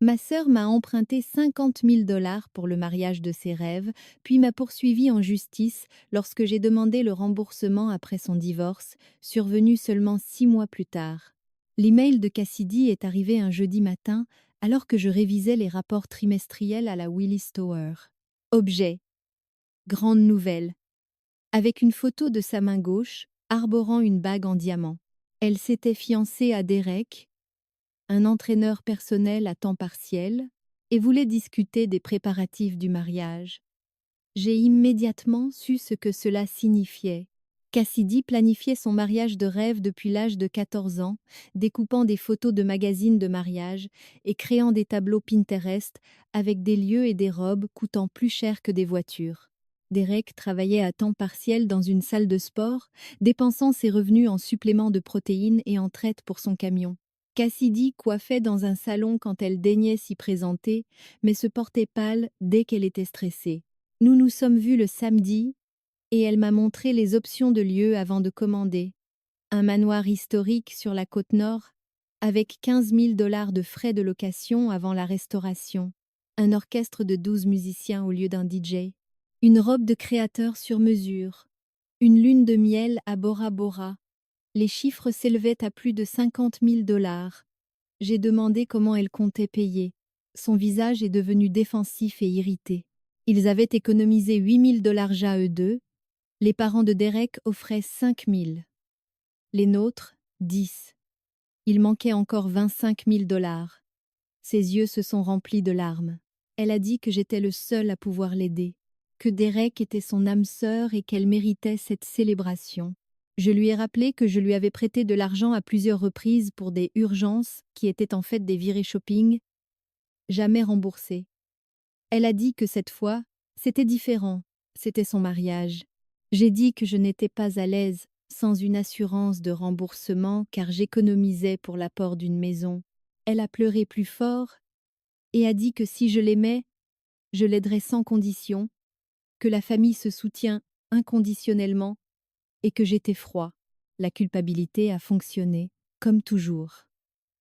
Ma sœur m'a emprunté 50 000 $ pour le mariage de ses rêves, puis m'a poursuivi en justice lorsque j'ai demandé le remboursement après son divorce, survenu seulement 6 mois plus tard. L'email de Cassidy est arrivé un jeudi matin, alors que je révisais les rapports trimestriels à la Willis Tower. Objet. Grande nouvelle. Avec une photo de sa main gauche, arborant une bague en diamant. Elle s'était fiancée à Derek, un entraîneur personnel à temps partiel, et voulait discuter des préparatifs du mariage. J'ai immédiatement su ce que cela signifiait. Cassidy planifiait son mariage de rêve depuis l'âge de 14 ans, découpant des photos de magazines de mariage et créant des tableaux Pinterest avec des lieux et des robes coûtant plus cher que des voitures. Derek travaillait à temps partiel dans une salle de sport, dépensant ses revenus en suppléments de protéines et en traites pour son camion. Cassidy coiffait dans un salon quand elle daignait s'y présenter, mais se portait pâle dès qu'elle était stressée. Nous nous sommes vus le samedi, et elle m'a montré les options de lieux avant de commander. Un manoir historique sur la côte nord, avec 15 000 $ de frais de location avant la restauration. Un orchestre de 12 musiciens au lieu d'un DJ. Une robe de créateur sur mesure. Une lune de miel à Bora Bora. Les chiffres s'élevaient à plus de 50 000 $. J'ai demandé comment elle comptait payer. Son visage est devenu défensif et irrité. Ils avaient économisé 8 000 $ à eux deux. Les parents de Derek offraient 5 000. Les nôtres, 10. Il manquait encore 25 000 $. Ses yeux se sont remplis de larmes. Elle a dit que j'étais le seul à pouvoir l'aider, que Derek était son âme sœur et qu'elle méritait cette célébration. Je lui ai rappelé que je lui avais prêté de l'argent à plusieurs reprises pour des urgences qui étaient en fait des virées shopping, jamais remboursées. Elle a dit que cette fois, c'était différent, c'était son mariage. J'ai dit que je n'étais pas à l'aise sans une assurance de remboursement car j'économisais pour l'apport d'une maison. Elle a pleuré plus fort et a dit que si je l'aimais, je l'aiderais sans condition, que la famille se soutient inconditionnellement et que j'étais froid. La culpabilité a fonctionné, comme toujours.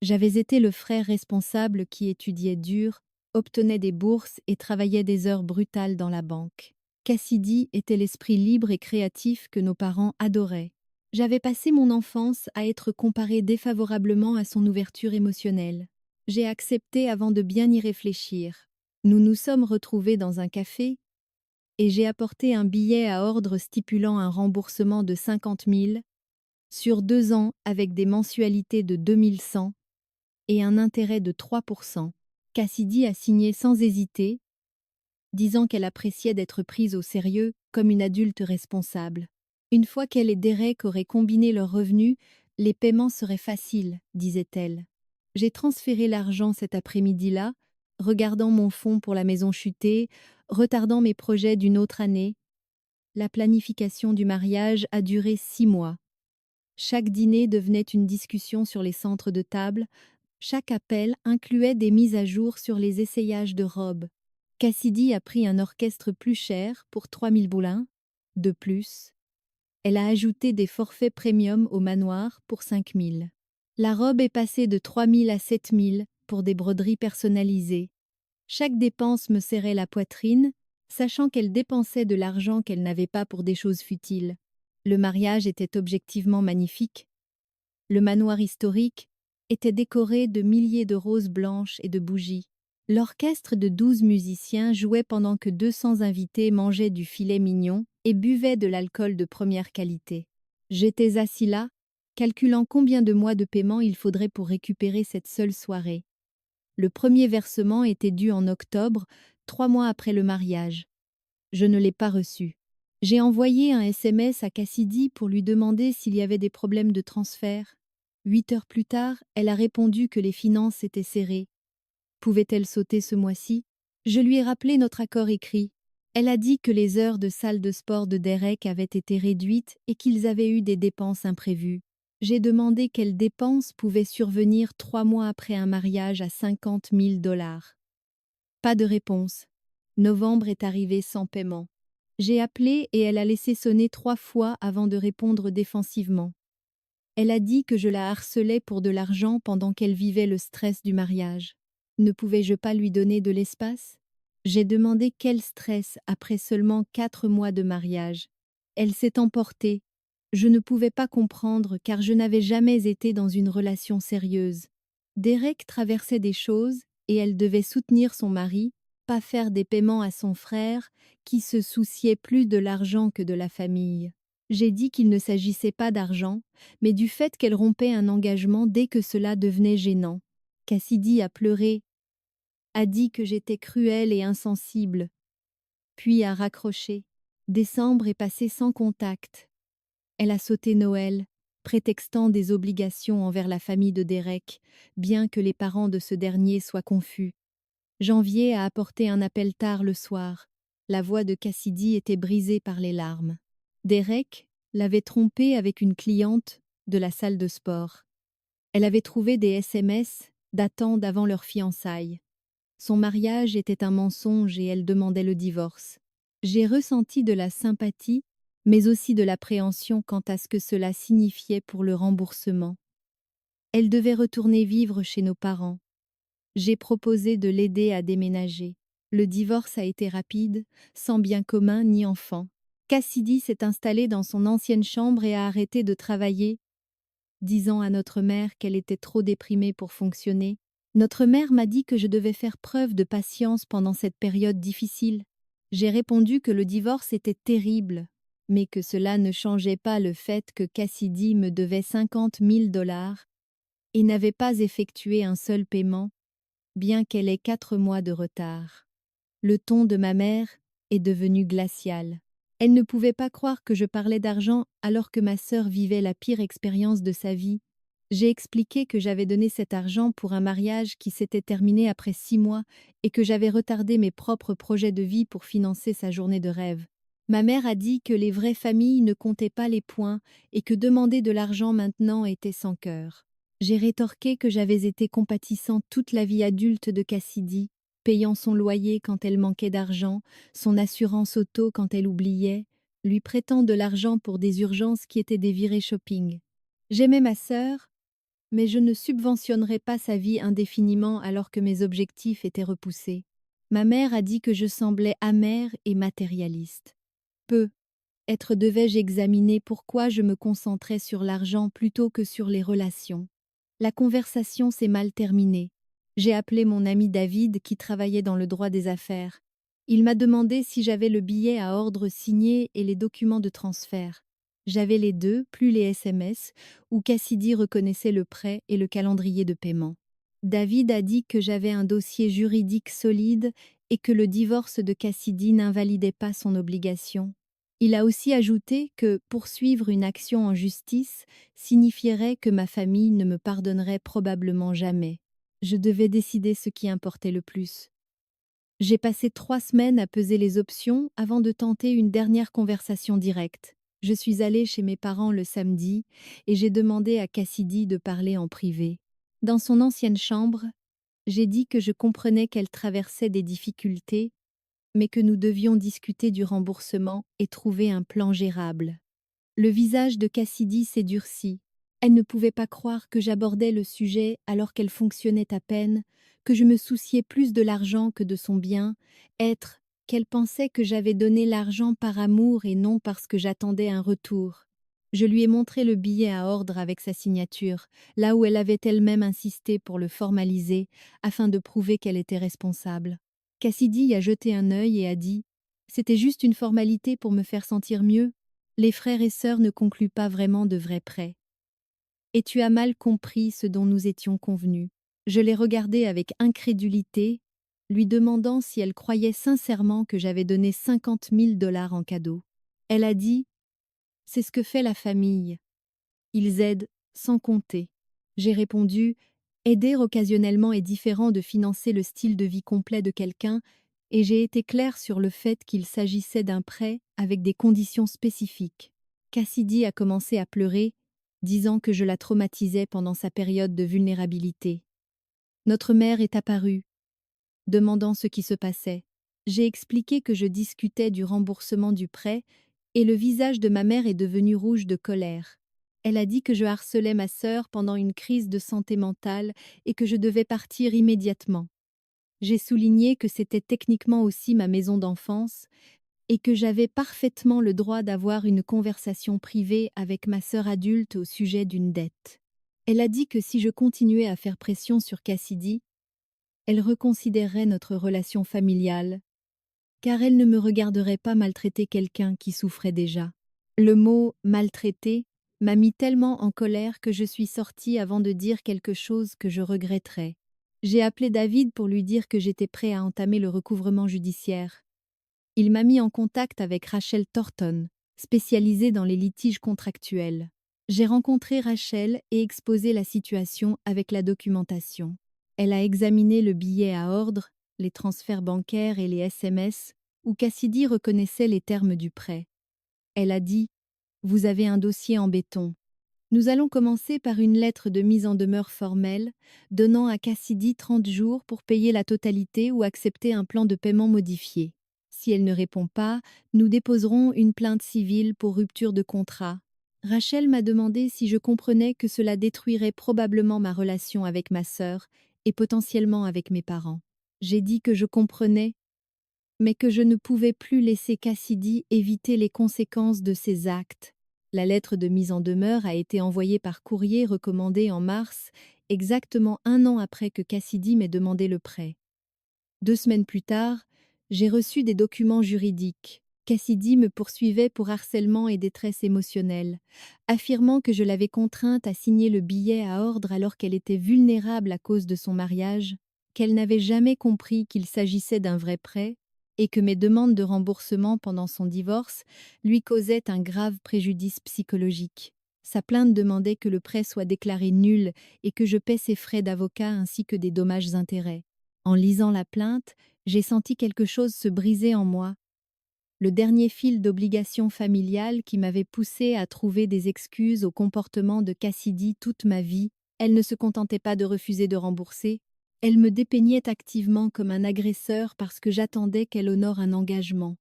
J'avais été le frère responsable qui étudiait dur, obtenait des bourses et travaillait des heures brutales dans la banque. Cassidy était l'esprit libre et créatif que nos parents adoraient. J'avais passé mon enfance à être comparée défavorablement à son ouverture émotionnelle. J'ai accepté avant de bien y réfléchir. Nous nous sommes retrouvés dans un café et j'ai apporté un billet à ordre stipulant un remboursement de 50 000 sur 2 ans avec des mensualités de 2100 et un intérêt de 3%. Cassidy a signé sans hésiter, disant qu'elle appréciait d'être prise au sérieux comme une adulte responsable. Une fois qu'elle et Derek auraient combiné leurs revenus, les paiements seraient faciles, disait-elle. J'ai transféré l'argent cet après-midi-là, regardant mon fonds pour la maison chutée, retardant mes projets d'une autre année. La planification du mariage a duré 6 mois. Chaque dîner devenait une discussion sur les centres de table. Chaque appel incluait des mises à jour sur les essayages de robes. Cassidy a pris un orchestre plus cher pour 3 000 $ de plus. Elle a ajouté des forfaits premium au manoir pour 5 000. La robe est passée de 3 000 à 7 000 pour des broderies personnalisées. Chaque dépense me serrait la poitrine, sachant qu'elle dépensait de l'argent qu'elle n'avait pas pour des choses futiles. Le mariage était objectivement magnifique. Le manoir historique était décoré de milliers de roses blanches et de bougies. L'orchestre de 12 musiciens jouait pendant que 200 invités mangeaient du filet mignon et buvaient de l'alcool de première qualité. J'étais assis là, calculant combien de mois de paiement il faudrait pour récupérer cette seule soirée. Le premier versement était dû en octobre, 3 mois après le mariage. Je ne l'ai pas reçu. J'ai envoyé un SMS à Cassidy pour lui demander s'il y avait des problèmes de transfert. 8 heures plus tard, elle a répondu que les finances étaient serrées. Pouvait-elle sauter ce mois-ci? Je lui ai rappelé notre accord écrit. Elle a dit que les heures de salle de sport de Derek avaient été réduites et qu'ils avaient eu des dépenses imprévues. J'ai demandé quelles dépenses pouvaient survenir 3 mois après un mariage à 50 000 $. Pas de réponse. Novembre est arrivé sans paiement. J'ai appelé et elle a laissé sonner 3 fois avant de répondre défensivement. Elle a dit que je la harcelais pour de l'argent pendant qu'elle vivait le stress du mariage. Ne pouvais-je pas lui donner de l'espace? J'ai demandé quel stress après seulement 4 mois de mariage. Elle s'est emportée. Je ne pouvais pas comprendre car je n'avais jamais été dans une relation sérieuse. Derek traversait des choses et elle devait soutenir son mari, pas faire des paiements à son frère, qui se souciait plus de l'argent que de la famille. J'ai dit qu'il ne s'agissait pas d'argent, mais du fait qu'elle rompait un engagement dès que cela devenait gênant. Cassidy a pleuré, a dit que j'étais cruelle et insensible, puis a raccroché. Décembre est passé sans contact. Elle a sauté Noël, prétextant des obligations envers la famille de Derek, bien que les parents de ce dernier soient confus. Janvier a apporté un appel tard le soir. La voix de Cassidy était brisée par les larmes. Derek l'avait trompée avec une cliente de la salle de sport. Elle avait trouvé des SMS datant d'avant leur fiançailles. Son mariage était un mensonge et elle demandait le divorce. J'ai ressenti de la sympathie, mais aussi de l'appréhension quant à ce que cela signifiait pour le remboursement. Elle devait retourner vivre chez nos parents. J'ai proposé de l'aider à déménager. Le divorce a été rapide, sans bien commun ni enfant. Cassidy s'est installée dans son ancienne chambre et a arrêté de travailler, disant à notre mère qu'elle était trop déprimée pour fonctionner. Notre mère m'a dit que je devais faire preuve de patience pendant cette période difficile. J'ai répondu que le divorce était terrible, mais que cela ne changeait pas le fait que Cassidy me devait 50 000 $ et n'avait pas effectué un seul paiement, bien qu'elle ait 4 mois de retard. Le ton de ma mère est devenu glacial. Elle ne pouvait pas croire que je parlais d'argent alors que ma sœur vivait la pire expérience de sa vie. J'ai expliqué que j'avais donné cet argent pour un mariage qui s'était terminé après 6 mois et que j'avais retardé mes propres projets de vie pour financer sa journée de rêve. Ma mère a dit que les vraies familles ne comptaient pas les points et que demander de l'argent maintenant était sans cœur. J'ai rétorqué que j'avais été compatissante toute la vie adulte de Cassidy, payant son loyer quand elle manquait d'argent, son assurance auto quand elle oubliait, lui prêtant de l'argent pour des urgences qui étaient des virées shopping. J'aimais ma sœur, mais je ne subventionnerais pas sa vie indéfiniment alors que mes objectifs étaient repoussés. Ma mère a dit que je semblais amère et matérialiste. Peut-être devais-je examiner pourquoi je me concentrais sur l'argent plutôt que sur les relations. La conversation s'est mal terminée. J'ai appelé mon ami David qui travaillait dans le droit des affaires. Il m'a demandé si j'avais le billet à ordre signé et les documents de transfert. J'avais les deux, plus les SMS, où Cassidy reconnaissait le prêt et le calendrier de paiement. David a dit que j'avais un dossier juridique solide et que le divorce de Cassidy n'invalidait pas son obligation. Il a aussi ajouté que poursuivre une action en justice signifierait que ma famille ne me pardonnerait probablement jamais. Je devais décider ce qui importait le plus. J'ai passé 3 semaines à peser les options avant de tenter une dernière conversation directe. Je suis allée chez mes parents le samedi et j'ai demandé à Cassidy de parler en privé. Dans son ancienne chambre, j'ai dit que je comprenais qu'elle traversait des difficultés, mais que nous devions discuter du remboursement et trouver un plan gérable. Le visage de Cassidy s'est durci. Elle ne pouvait pas croire que j'abordais le sujet alors qu'elle fonctionnait à peine, que je me souciais plus de l'argent que de son bien, être qu'elle pensait que j'avais donné l'argent par amour et non parce que j'attendais un retour. Je lui ai montré le billet à ordre avec sa signature, là où elle avait elle-même insisté pour le formaliser, afin de prouver qu'elle était responsable. Cassidy a jeté un œil et a dit « C'était juste une formalité pour me faire sentir mieux. Les frères et sœurs ne concluent pas vraiment de vrais prêts. Et tu as mal compris ce dont nous étions convenus. » Je l'ai regardée avec incrédulité, lui demandant si elle croyait sincèrement que j'avais donné 50 000 $ en cadeau. Elle a dit « C'est ce que fait la famille. Ils aident sans compter. » J'ai répondu « Aider occasionnellement est différent de financer le style de vie complet de quelqu'un, et j'ai été claire sur le fait qu'il s'agissait d'un prêt avec des conditions spécifiques. » Cassidy a commencé à pleurer, disant que je la traumatisais pendant sa période de vulnérabilité. Notre mère est apparue, demandant ce qui se passait. J'ai expliqué que je discutais du remboursement du prêt, et le visage de ma mère est devenu rouge de colère. Elle a dit que je harcelais ma sœur pendant une crise de santé mentale et que je devais partir immédiatement. J'ai souligné que c'était techniquement aussi ma maison d'enfance et que j'avais parfaitement le droit d'avoir une conversation privée avec ma sœur adulte au sujet d'une dette. Elle a dit que si je continuais à faire pression sur Cassidy, elle reconsidérerait notre relation familiale, car elle ne me regarderait pas maltraiter quelqu'un qui souffrait déjà. Le mot maltraiter m'a mis tellement en colère que je suis sortie avant de dire quelque chose que je regretterais. J'ai appelé David pour lui dire que j'étais prêt à entamer le recouvrement judiciaire. Il m'a mis en contact avec Rachel Thornton, spécialisée dans les litiges contractuels. J'ai rencontré Rachel et exposé la situation avec la documentation. Elle a examiné le billet à ordre, les transferts bancaires et les SMS, où Cassidy reconnaissait les termes du prêt. Elle a dit « Vous avez un dossier en béton. Nous allons commencer par une lettre de mise en demeure formelle, donnant à Cassidy 30 jours pour payer la totalité ou accepter un plan de paiement modifié. Si elle ne répond pas, nous déposerons une plainte civile pour rupture de contrat. » Rachel m'a demandé si je comprenais que cela détruirait probablement ma relation avec ma sœur et potentiellement avec mes parents. J'ai dit que je comprenais, mais que je ne pouvais plus laisser Cassidy éviter les conséquences de ses actes. La lettre de mise en demeure a été envoyée par courrier recommandé en mars, exactement 1 an après que Cassidy m'ait demandé le prêt. 2 semaines plus tard, j'ai reçu des documents juridiques. Cassidy me poursuivait pour harcèlement et détresse émotionnelle, affirmant que je l'avais contrainte à signer le billet à ordre alors qu'elle était vulnérable à cause de son mariage, qu'elle n'avait jamais compris qu'il s'agissait d'un vrai prêt, et que mes demandes de remboursement pendant son divorce lui causaient un grave préjudice psychologique. Sa plainte demandait que le prêt soit déclaré nul et que je paie ses frais d'avocat ainsi que des dommages-intérêts. En lisant la plainte, j'ai senti quelque chose se briser en moi. Le dernier fil d'obligation familiale qui m'avait poussé à trouver des excuses au comportement de Cassidy toute ma vie, elle ne se contentait pas de refuser de rembourser, elle me dépeignait activement comme un agresseur parce que j'attendais qu'elle honore un engagement.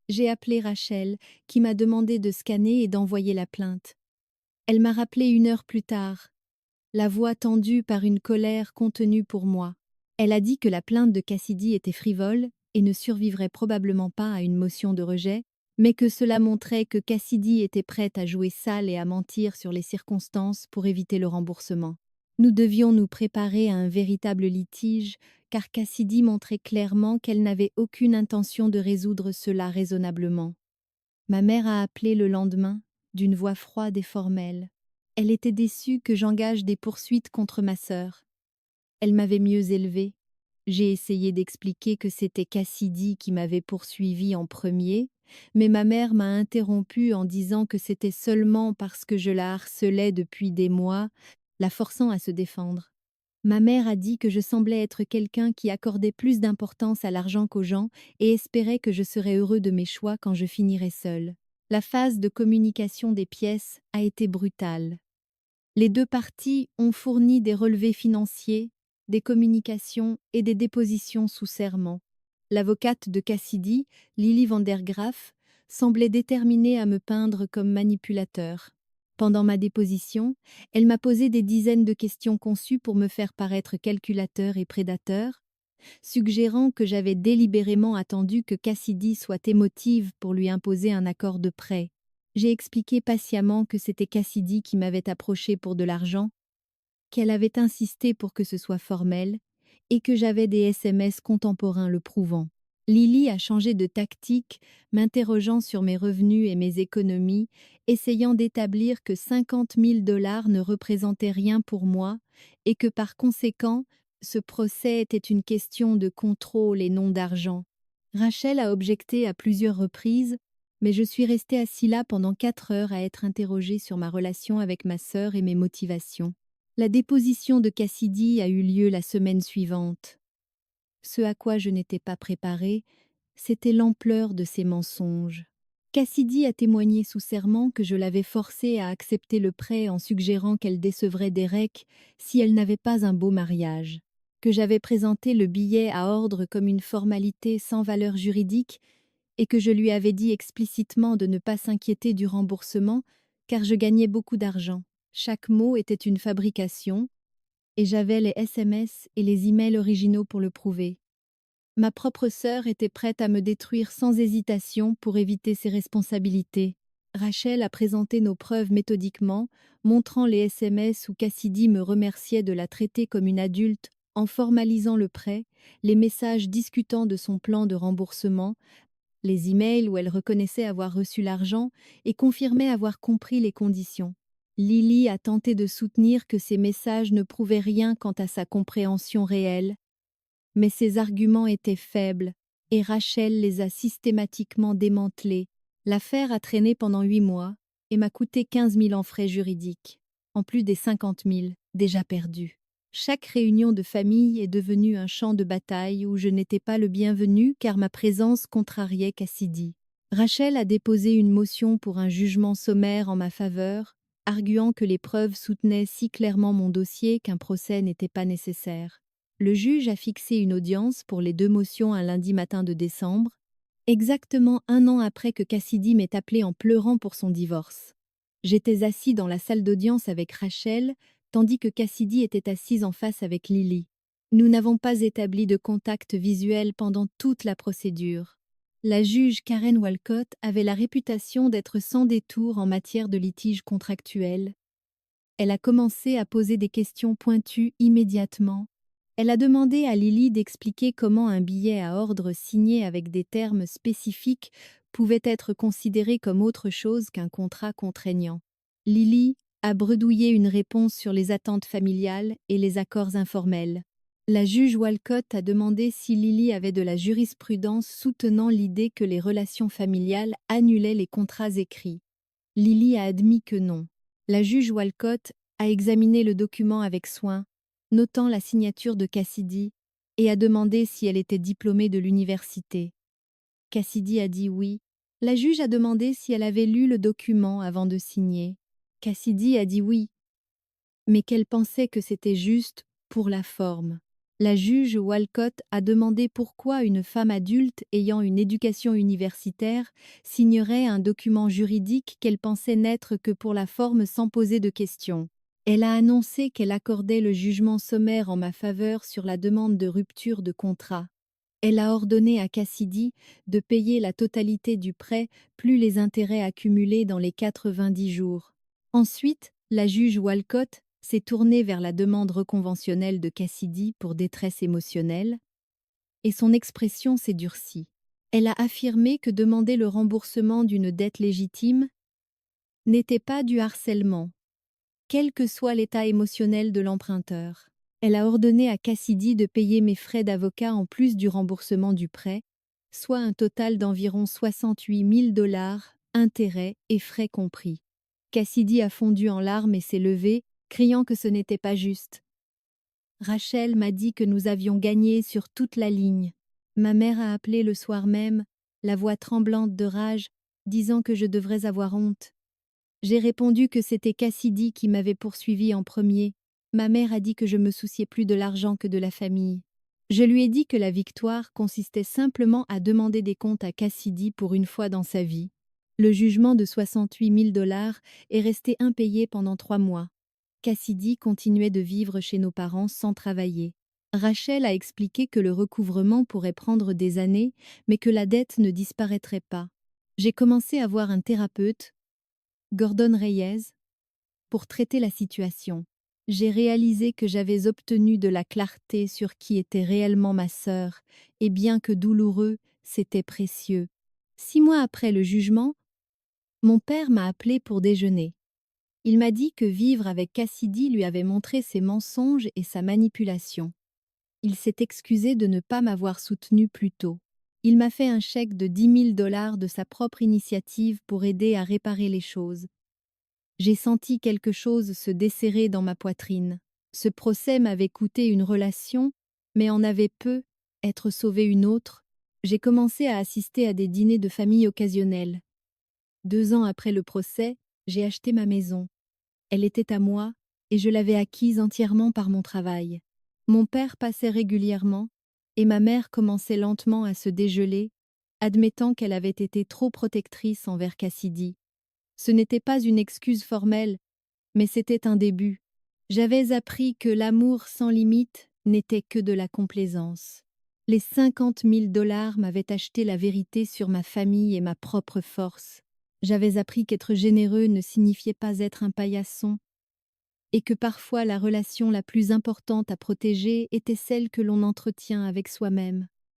J'ai appelé Rachel, qui m'a demandé de scanner et d'envoyer la plainte. Elle m'a rappelé 1 heure plus tard, la voix tendue par une colère contenue pour moi. Elle a dit que la plainte de Cassidy était frivole et ne survivrait probablement pas à une motion de rejet, mais que cela montrait que Cassidy était prête à jouer sale et à mentir sur les circonstances pour éviter le remboursement. Nous devions nous préparer à un véritable litige, car Cassidy montrait clairement qu'elle n'avait aucune intention de résoudre cela raisonnablement. Ma mère a appelé le lendemain, d'une voix froide et formelle. Elle était déçue que j'engage des poursuites contre ma sœur. Elle m'avait mieux élevée. J'ai essayé d'expliquer que c'était Cassidy qui m'avait poursuivie en premier, mais ma mère m'a interrompue en disant que c'était seulement parce que je la harcelais depuis des mois, la forçant à se défendre. Ma mère a dit que je semblais être quelqu'un qui accordait plus d'importance à l'argent qu'aux gens et espérait que je serais heureux de mes choix quand je finirais seul. La phase de communication des pièces a été brutale. Les 2 parties ont fourni des relevés financiers, des communications et des dépositions sous serment. L'avocate de Cassidy, Lily Vandergraff, semblait déterminée à me peindre comme manipulateur. Pendant ma déposition, elle m'a posé des dizaines de questions conçues pour me faire paraître calculateur et prédateur, suggérant que j'avais délibérément attendu que Cassidy soit émotive pour lui imposer un accord de prêt. J'ai expliqué patiemment que c'était Cassidy qui m'avait approché pour de l'argent, qu'elle avait insisté pour que ce soit formel, et que j'avais des SMS contemporains le prouvant. Lily a changé de tactique, m'interrogeant sur mes revenus et mes économies, essayant d'établir que 50 000 $ ne représentaient rien pour moi, et que par conséquent, ce procès était une question de contrôle et non d'argent. Rachel a objecté à plusieurs reprises, mais je suis restée assis là pendant 4 heures à être interrogée sur ma relation avec ma sœur et mes motivations. La déposition de Cassidy a eu lieu la semaine suivante. Ce à quoi je n'étais pas préparée, c'était l'ampleur de ses mensonges. Cassidy a témoigné sous serment que je l'avais forcée à accepter le prêt en suggérant qu'elle décevrait Derek si elle n'avait pas un beau mariage, que j'avais présenté le billet à ordre comme une formalité sans valeur juridique et que je lui avais dit explicitement de ne pas s'inquiéter du remboursement car je gagnais beaucoup d'argent. Chaque mot était une fabrication, et j'avais les SMS et les emails originaux pour le prouver. Ma propre sœur était prête à me détruire sans hésitation pour éviter ses responsabilités. Rachel a présenté nos preuves méthodiquement, montrant les SMS où Cassidy me remerciait de la traiter comme une adulte en formalisant le prêt, les messages discutant de son plan de remboursement, les emails où elle reconnaissait avoir reçu l'argent et confirmait avoir compris les conditions. Lily a tenté de soutenir que ces messages ne prouvaient rien quant à sa compréhension réelle, mais ses arguments étaient faibles, et Rachel les a systématiquement démantelés. L'affaire a traîné pendant 8 mois et m'a coûté 15 000 en frais juridiques, en plus des 50 000 déjà perdus. Chaque réunion de famille est devenue un champ de bataille où je n'étais pas le bienvenu car ma présence contrariait Cassidy. Rachel a déposé une motion pour un jugement sommaire en ma faveur, arguant que les preuves soutenaient si clairement mon dossier qu'un procès n'était pas nécessaire. Le juge a fixé une audience pour les 2 motions un lundi matin de décembre, exactement 1 an après que Cassidy m'ait appelé en pleurant pour son divorce. J'étais assis dans la salle d'audience avec Rachel, tandis que Cassidy était assise en face avec Lily. Nous n'avons pas établi de contact visuel pendant toute la procédure. La juge Karen Walcott avait la réputation d'être sans détour en matière de litige contractuel. Elle a commencé à poser des questions pointues immédiatement. Elle a demandé à Lily d'expliquer comment un billet à ordre signé avec des termes spécifiques pouvait être considéré comme autre chose qu'un contrat contraignant. Lily a bredouillé une réponse sur les attentes familiales et les accords informels. La juge Walcott a demandé si Lily avait de la jurisprudence soutenant l'idée que les relations familiales annulaient les contrats écrits. Lily a admis que non. La juge Walcott a examiné le document avec soin, notant la signature de Cassidy, et a demandé si elle était diplômée de l'université. Cassidy a dit oui. La juge a demandé si elle avait lu le document avant de signer. Cassidy a dit oui, mais qu'elle pensait que c'était juste pour la forme. La juge Walcott a demandé pourquoi une femme adulte ayant une éducation universitaire signerait un document juridique qu'elle pensait n'être que pour la forme sans poser de questions. Elle a annoncé qu'elle accordait le jugement sommaire en ma faveur sur la demande de rupture de contrat. Elle a ordonné à Cassidy de payer la totalité du prêt plus les intérêts accumulés dans les 90 jours. Ensuite, la juge Walcott s'est tournée vers la demande reconventionnelle de Cassidy pour détresse émotionnelle, et son expression s'est durcie. Elle a affirmé que demander le remboursement d'une dette légitime n'était pas du harcèlement, quel que soit l'état émotionnel de l'emprunteur. Elle a ordonné à Cassidy de payer mes frais d'avocat en plus du remboursement du prêt, soit un total d'environ 68 000 $, intérêts et frais compris. Cassidy a fondu en larmes et s'est levé, criant que ce n'était pas juste. Rachel m'a dit que nous avions gagné sur toute la ligne. Ma mère a appelé le soir même, la voix tremblante de rage, disant que je devrais avoir honte. J'ai répondu que c'était Cassidy qui m'avait poursuivi en premier. Ma mère a dit que je me souciais plus de l'argent que de la famille. Je lui ai dit que la victoire consistait simplement à demander des comptes à Cassidy pour une fois dans sa vie. Le jugement de 68 000 $ est resté impayé pendant 3 mois. Cassidy continuait de vivre chez nos parents sans travailler. Rachel a expliqué que le recouvrement pourrait prendre des années, mais que la dette ne disparaîtrait pas. J'ai commencé à voir un thérapeute, Gordon Reyes, pour traiter la situation. J'ai réalisé que j'avais obtenu de la clarté sur qui était réellement ma sœur, et bien que douloureux, c'était précieux. 6 mois après le jugement, mon père m'a appelé pour déjeuner. Il m'a dit que vivre avec Cassidy lui avait montré ses mensonges et sa manipulation. Il s'est excusé de ne pas m'avoir soutenu plus tôt. Il m'a fait un chèque de 10 000 $ de sa propre initiative pour aider à réparer les choses. J'ai senti quelque chose se desserrer dans ma poitrine. Ce procès m'avait coûté une relation, mais en avait peu, être sauvé une autre. J'ai commencé à assister à des dîners de famille occasionnels. 2 ans après le procès, j'ai acheté ma maison. Elle était à moi, et je l'avais acquise entièrement par mon travail. Mon père passait régulièrement, et ma mère commençait lentement à se dégeler, admettant qu'elle avait été trop protectrice envers Cassidy. Ce n'était pas une excuse formelle, mais c'était un début. J'avais appris que l'amour sans limite n'était que de la complaisance. Les 50 000 $ m'avaient acheté la vérité sur ma famille et ma propre force. J'avais appris qu'être généreux ne signifiait pas être un paillasson, et que parfois la relation la plus importante à protéger était celle que l'on entretient avec soi-même.